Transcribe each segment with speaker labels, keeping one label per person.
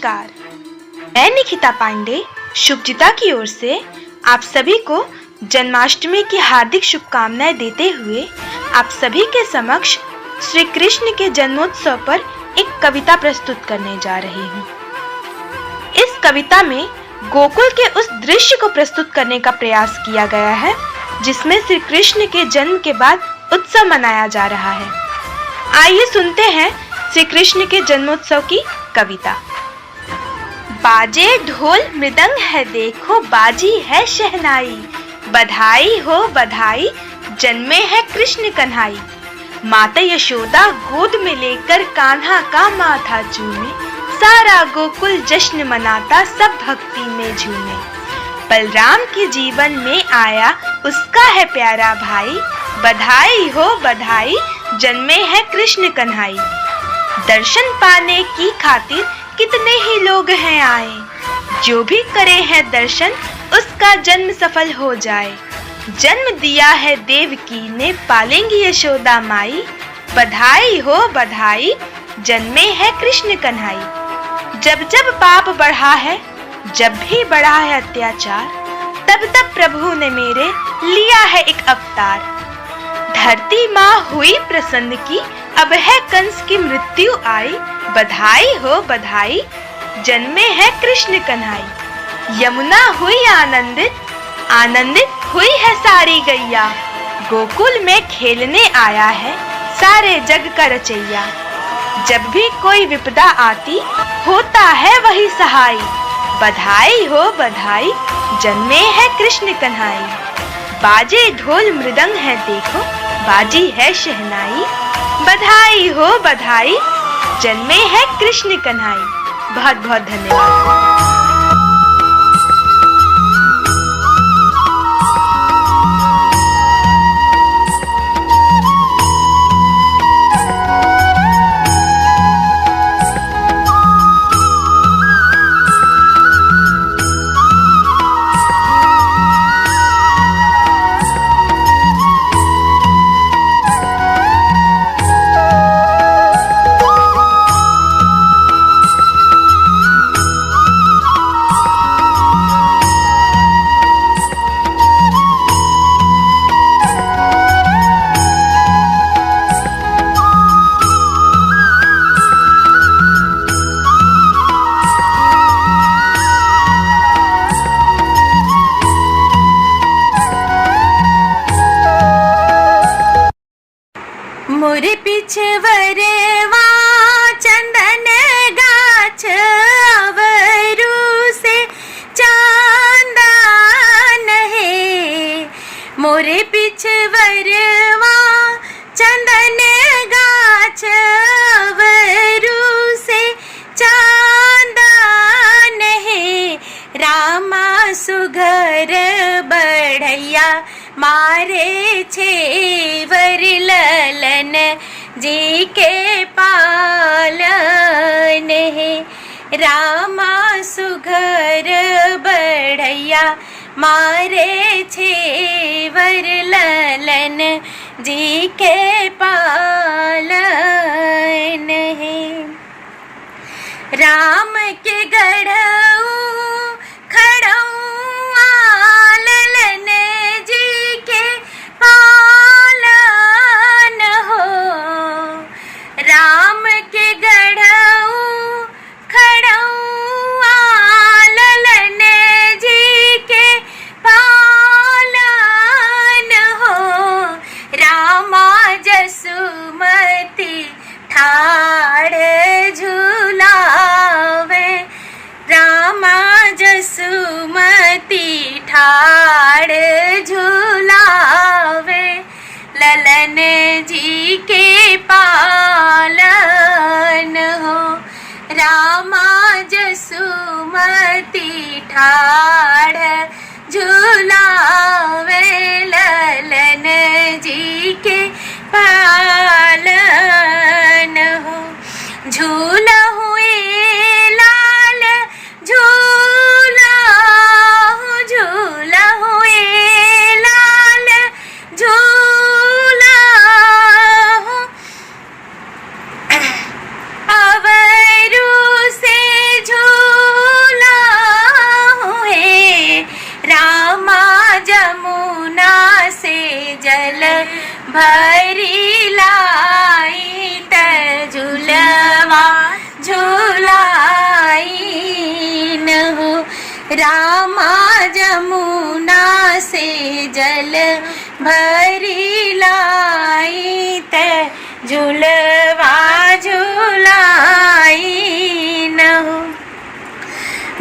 Speaker 1: नमस्कार, मैं निकिता पांडे शुभचिता की ओर से आप सभी को जन्माष्टमी की हार्दिक शुभकामनाएं देते हुए आप सभी के समक्ष श्री कृष्ण के जन्मोत्सव पर एक कविता प्रस्तुत करने जा रही हूँ। इस कविता में गोकुल के उस दृश्य को प्रस्तुत करने का प्रयास किया गया है जिसमें श्री कृष्ण के जन्म के बाद उत्सव मनाया जा रहा है। आइए सुनते हैं श्री कृष्ण के जन्मोत्सव की कविता। बाजे ढोल मृदंग है देखो, बाजी है शहनाई, बधाई हो बधाई, जन्मे है कृष्ण कन्हाई। माता यशोदा गोद में लेकर कान्हा का माथा चूमे, सारा गोकुल जश्न मनाता सब भक्ति में झूमे। बलराम के जीवन में आया उसका है प्यारा भाई, बधाई हो बधाई, जन्मे है कृष्ण कन्हाई। दर्शन पाने की खातिर कितने ही लोग हैं आए, जो भी करे है दर्शन उसका जन्म सफल हो जाए। जन्म दिया है देवकी ने, पालेंगी यशोदा माई, बधाई हो बधाई, जन्मे है कृष्ण कन्हाई। जब जब पाप बढ़ा है, जब भी बढ़ा है अत्याचार, तब तब प्रभु ने मेरे लिया है एक अवतार। धरती माँ हुई प्रसन्न की, अब है कंस की मृत्यु आई, बधाई हो बधाई, जन्मे है कृष्ण कन्हाई। यमुना हुई आनंदित, आनंदित हुई है सारी गैया, गोकुल में खेलने आया है सारे जग का रचैया। जब भी कोई विपदा आती, होता है वही सहाय, बधाई हो बधाई, जन्मे है कृष्ण कन्हाई। बाजे ढोल मृदंग है देखो, बाजी है शहनाई, बधाई हो बधाई, जन्मे है कृष्ण कन्हाई। बहुत बहुत धन्यवाद।
Speaker 2: मोरे पिछवरवा चंदन गाछ, अवरु से चांदन है। मोरे पिछवरवा चंदन गाछ, अवरु से चांदन है। रामा सुघर बढ़ैया मारे छेवर ललन जी के पालन है। रामा सुघर बढ़ैया मारे छेवर ललन जी के पालन है। राम के गढ़ऊ खड़ऊ ललन जी के पालन हो। राम के गढ़ऊ खड़ऊ ललन जी के पालन हो। रामा जसुमती ठाड़ झुलावे, रामा जसुमती ठाड़ झुलावे, ललन जी के पालन हो। रामा जसुमती ठाड़ झुलावे, ललन जी के पालन हो। झूला हुए लाल झूला, झूला हुए लाल जल भरी लाई त झूलवा झूलाई न हो। रामा जमुना से जल भरी लाई त झूलवा झूलाई न हो।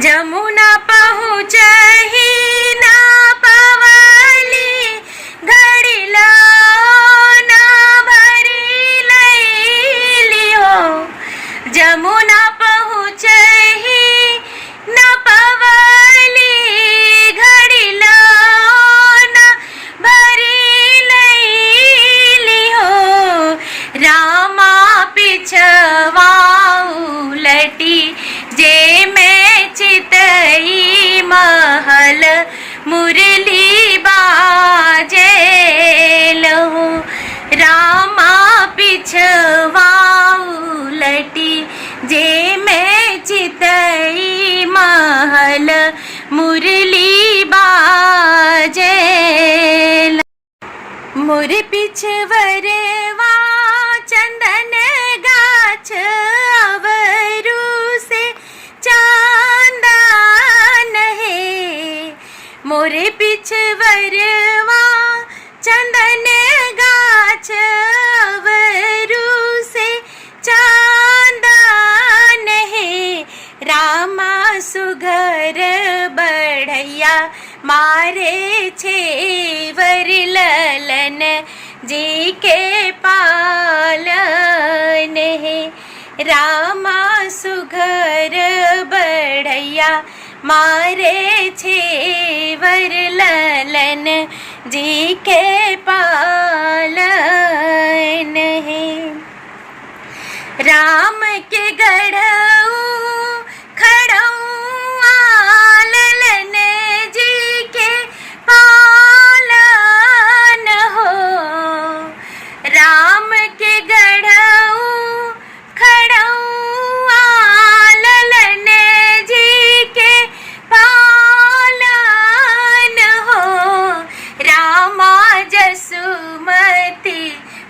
Speaker 2: जमुना पहुँचही ना पवली घड़िला ना भरी लैली हो। जमुना पहुँचही ना पवली घड़िला ना भरी लैली हो। रामा पिछवा उलटी जे मैं चितई महल मुरली बाजे लहू। रामा पिछवा उलटी जे मैं चितई महल मुरली बाजे लहू। मोर पिछवरवा चंदन गाछ अवरू से चांदन है। मोरे पिछवरवा चंदन गाछ अवरू से चांदन है। रामा सुघर बढ़ैया मारे छेवर ललन जी के पालन है। रामा सुघर बढ़ैया मारे छेवर ललन जी के पालन है। राम के गढ़ऊ खड़ऊआ ललन जी के पालन हो। राम के गढ़ऊ खड़ऊआ ललन जी के पालन हो। रामा जसुमती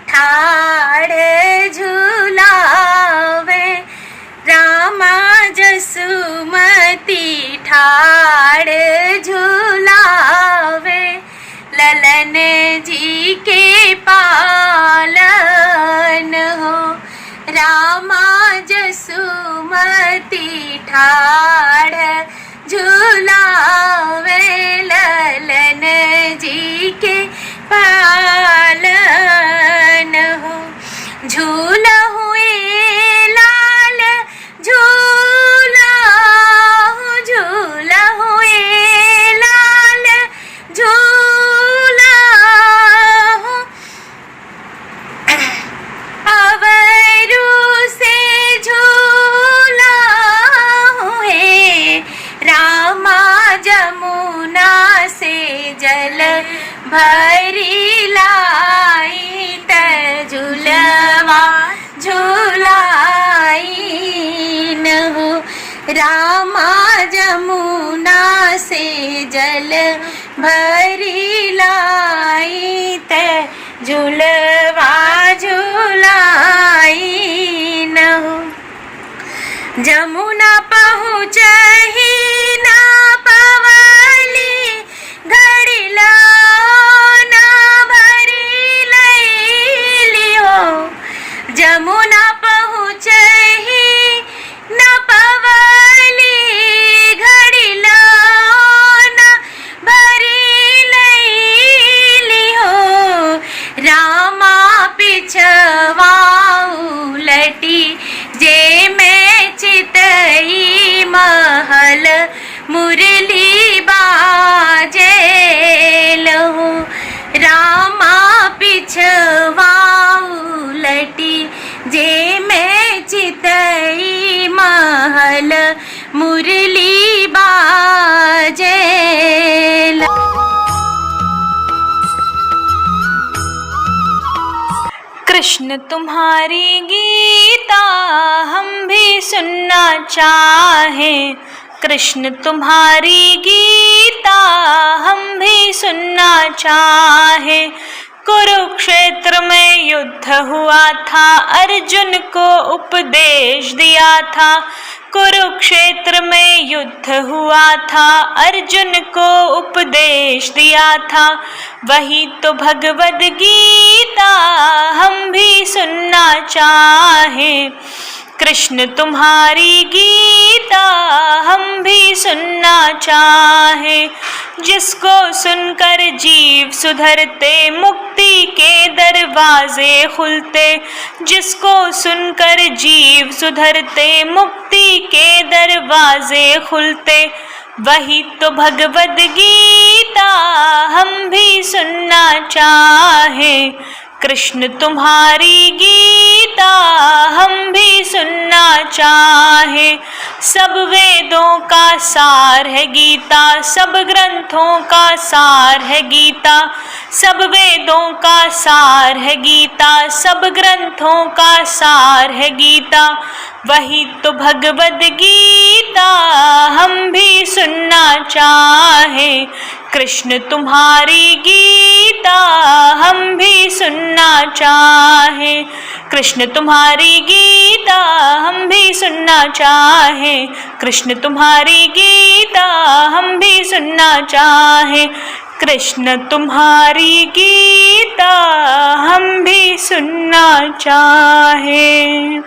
Speaker 2: ठाड़ झूलावे। रामा जसुमती ठाड़ झूलावे ललन जी के पालन हो। रामा जसुमती ठाड़ झूलावे ललन जी के पालन हो। झूला हुए लाल झूला झूला हुए लाल झूला अवरू से झूला हुए। रामा जमुना से जल भरी लाई त झूलवा झूलाई न हो। रामा जमुना से जल भरी लाई त झूलवा झूलाई न हो। जमुना पहुँचही ना पवली घड़िला ना भरी लैली हो। जमुना पहुँचही ना पवली घड़िला ना भरी लैली हो। रामा पिछवा उलटी जे मैं चितई महल मुरली बाजे लहू। रामा पिछवा उलटी जे मैं चितई महल मुरली बाजे लहू।
Speaker 1: कृष्ण तुम्हारी गीता हम भी सुनना चाहें। कृष्ण तुम्हारी गीता हम भी सुनना चाहें।
Speaker 2: कुरुक्षेत्र में युद्ध हुआ था, अर्जुन को उपदेश दिया था। कुरुक्षेत्र में युद्ध हुआ था, अर्जुन को उपदेश दिया था। वही तो भगवद गीता हम भी सुनना चाहें। कृष्ण तुम्हारी गीता हम भी सुनना चाहें। जिसको सुनकर जीव सुधरते, मुक्ति के दरवाजे खुलते। जिसको सुनकर जीव सुधरते, मुक्ति के दरवाजे खुलते। वही तो भगवद गीता हम भी सुनना चाहें। कृष्ण तुम्हारी गीता हम भी सुनना चाहें। सब वेदों का सार है गीता, सब ग्रंथों का सार है गीता। सब वेदों का सार है गीता, सब ग्रंथों का सार है गीता। वही तो भगवद गीता हम भी सुनना चाहें। कृष्ण तुम्हारी गीता हम भी सुनना चाहें। कृष्ण तुम्हारी गीता हम भी सुनना चाहें। कृष्ण तुम्हारी गीता हम भी सुनना चाहें। कृष्ण तुम्हारी गीता हम भी सुनना चाहें।